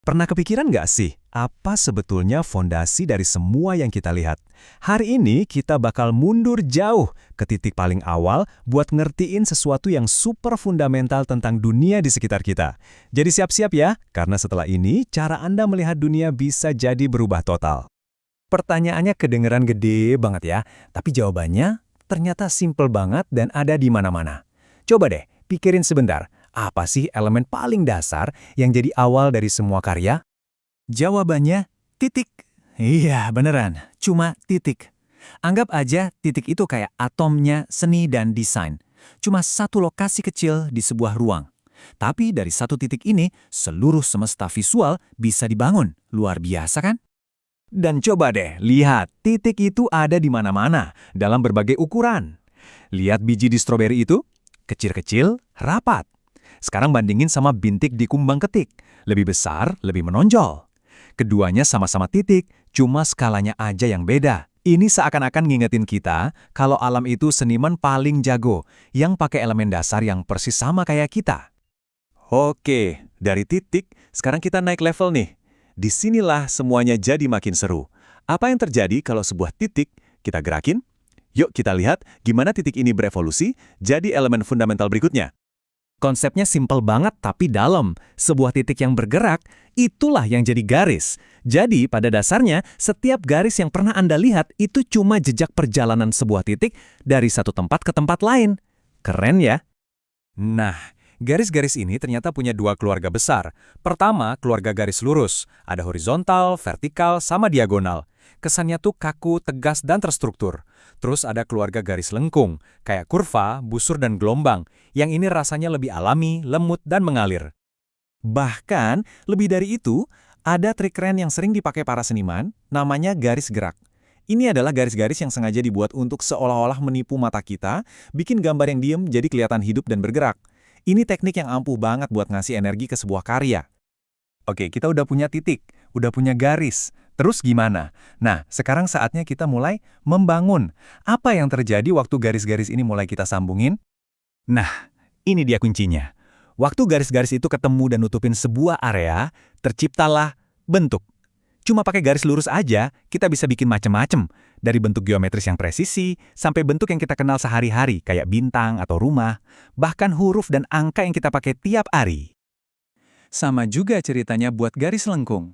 Pernah kepikiran nggak sih, apa sebetulnya fondasi dari semua yang kita lihat? Hari ini kita bakal mundur jauh ke titik paling awal buat ngertiin sesuatu yang super fundamental tentang dunia di sekitar kita. Jadi siap-siap ya, karena setelah ini cara Anda melihat dunia bisa jadi berubah total. Pertanyaannya kedengeran gede banget ya, tapi jawabannya ternyata simple banget dan ada di mana-mana. Coba deh, pikirin sebentar. Apa sih elemen paling dasar yang jadi awal dari semua karya? Jawabannya, titik. Iya, beneran. Cuma titik. Anggap aja titik itu kayak atomnya seni dan desain. Cuma satu lokasi kecil di sebuah ruang. Tapi dari satu titik ini, seluruh semesta visual bisa dibangun. Luar biasa kan? Dan coba deh, lihat, titik itu ada di mana-mana, dalam berbagai ukuran. Lihat biji di stroberi itu? Kecil-kecil, rapat. Sekarang bandingin sama bintik di kumbang ketik. Lebih besar, lebih menonjol. Keduanya sama-sama titik, cuma skalanya aja yang beda. Ini seakan-akan ngingetin kita kalau alam itu seniman paling jago, yang pakai elemen dasar yang persis sama kayak kita. Oke, dari titik, sekarang kita naik level nih. Disinilah semuanya jadi makin seru. Apa yang terjadi kalau sebuah titik kita gerakin? Yuk kita lihat gimana titik ini berevolusi jadi elemen fundamental berikutnya. Konsepnya simpel banget tapi dalam. Sebuah titik yang bergerak, itulah yang jadi garis. Jadi pada dasarnya, setiap garis yang pernah Anda lihat itu cuma jejak perjalanan sebuah titik dari satu tempat ke tempat lain. Keren ya? Nah, garis-garis ini ternyata punya dua keluarga besar. Pertama, keluarga garis lurus. Ada horizontal, vertikal, sama diagonal. Kesannya tuh kaku, tegas, dan terstruktur. Terus ada keluarga garis lengkung, kayak kurva, busur, dan gelombang. Yang ini rasanya lebih alami, lemut, dan mengalir. Bahkan, lebih dari itu, ada trik keren yang sering dipakai para seniman, namanya garis gerak. Ini adalah garis-garis yang sengaja dibuat untuk seolah-olah menipu mata kita, bikin gambar yang diem jadi kelihatan hidup dan bergerak. Ini teknik yang ampuh banget buat ngasih energi ke sebuah karya. Oke, kita udah punya titik, udah punya garis. Terus gimana? Nah, sekarang saatnya kita mulai membangun. Apa yang terjadi waktu garis-garis ini mulai kita sambungin? Nah, ini dia kuncinya. Waktu garis-garis itu ketemu dan nutupin sebuah area, terciptalah bentuk. Cuma pakai garis lurus aja, kita bisa bikin macem-macem. Dari bentuk geometris yang presisi, sampai bentuk yang kita kenal sehari-hari, kayak bintang atau rumah. Bahkan huruf dan angka yang kita pakai tiap hari. Sama juga ceritanya buat garis lengkung.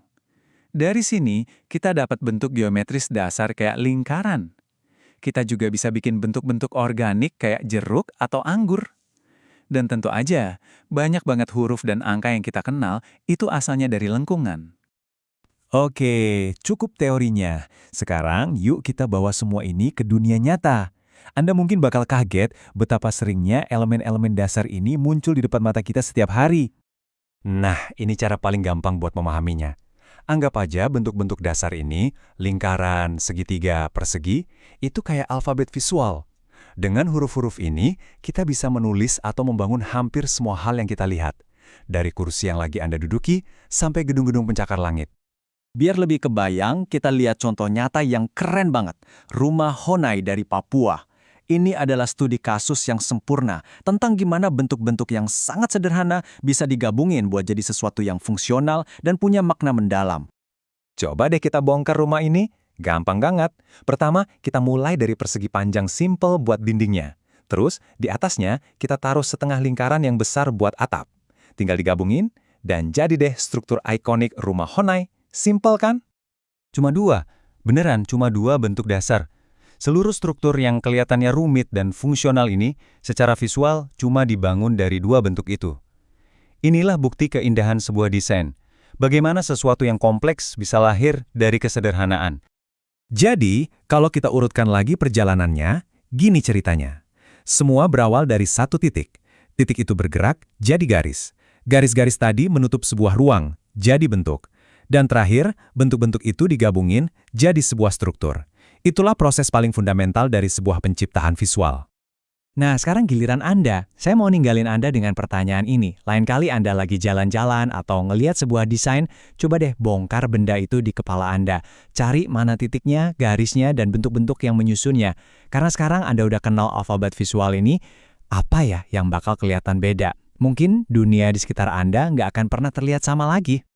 Dari sini, kita dapat bentuk geometris dasar kayak lingkaran. Kita juga bisa bikin bentuk-bentuk organik kayak jeruk atau anggur. Dan tentu aja, banyak banget huruf dan angka yang kita kenal itu asalnya dari lengkungan. Oke, cukup teorinya. Sekarang yuk kita bawa semua ini ke dunia nyata. Anda mungkin bakal kaget betapa seringnya elemen-elemen dasar ini muncul di depan mata kita setiap hari. Nah, ini cara paling gampang buat memahaminya. Anggap aja bentuk-bentuk dasar ini, lingkaran, segitiga, persegi, itu kayak alfabet visual. Dengan huruf-huruf ini, kita bisa menulis atau membangun hampir semua hal yang kita lihat. Dari kursi yang lagi Anda duduki, sampai gedung-gedung pencakar langit. Biar lebih kebayang, kita lihat contoh nyata yang keren banget. Rumah Honai dari Papua. Ini adalah studi kasus yang sempurna tentang gimana bentuk-bentuk yang sangat sederhana bisa digabungin buat jadi sesuatu yang fungsional dan punya makna mendalam. Coba deh kita bongkar rumah ini. Gampang banget. Pertama, kita mulai dari persegi panjang simple buat dindingnya. Terus, di atasnya kita taruh setengah lingkaran yang besar buat atap. Tinggal digabungin, dan jadi deh struktur ikonik rumah Honai. Simple kan? Cuma dua. Beneran, cuma dua bentuk dasar. Seluruh struktur yang kelihatannya rumit dan fungsional ini, secara visual cuma dibangun dari dua bentuk itu. Inilah bukti keindahan sebuah desain. Bagaimana sesuatu yang kompleks bisa lahir dari kesederhanaan. Jadi, kalau kita urutkan lagi perjalanannya, gini ceritanya. Semua berawal dari satu titik. Titik itu bergerak, jadi garis. Garis-garis tadi menutup sebuah ruang, jadi bentuk. Dan terakhir, bentuk-bentuk itu digabungin jadi sebuah struktur. Itulah proses paling fundamental dari sebuah penciptaan visual. Nah, sekarang giliran Anda. Saya mau ninggalin Anda dengan pertanyaan ini. Lain kali Anda lagi jalan-jalan atau ngelihat sebuah desain, coba deh bongkar benda itu di kepala Anda. Cari mana titiknya, garisnya, dan bentuk-bentuk yang menyusunnya. Karena sekarang Anda udah kenal alfabet visual ini, apa ya yang bakal kelihatan beda? Mungkin dunia di sekitar Anda nggak akan pernah terlihat sama lagi.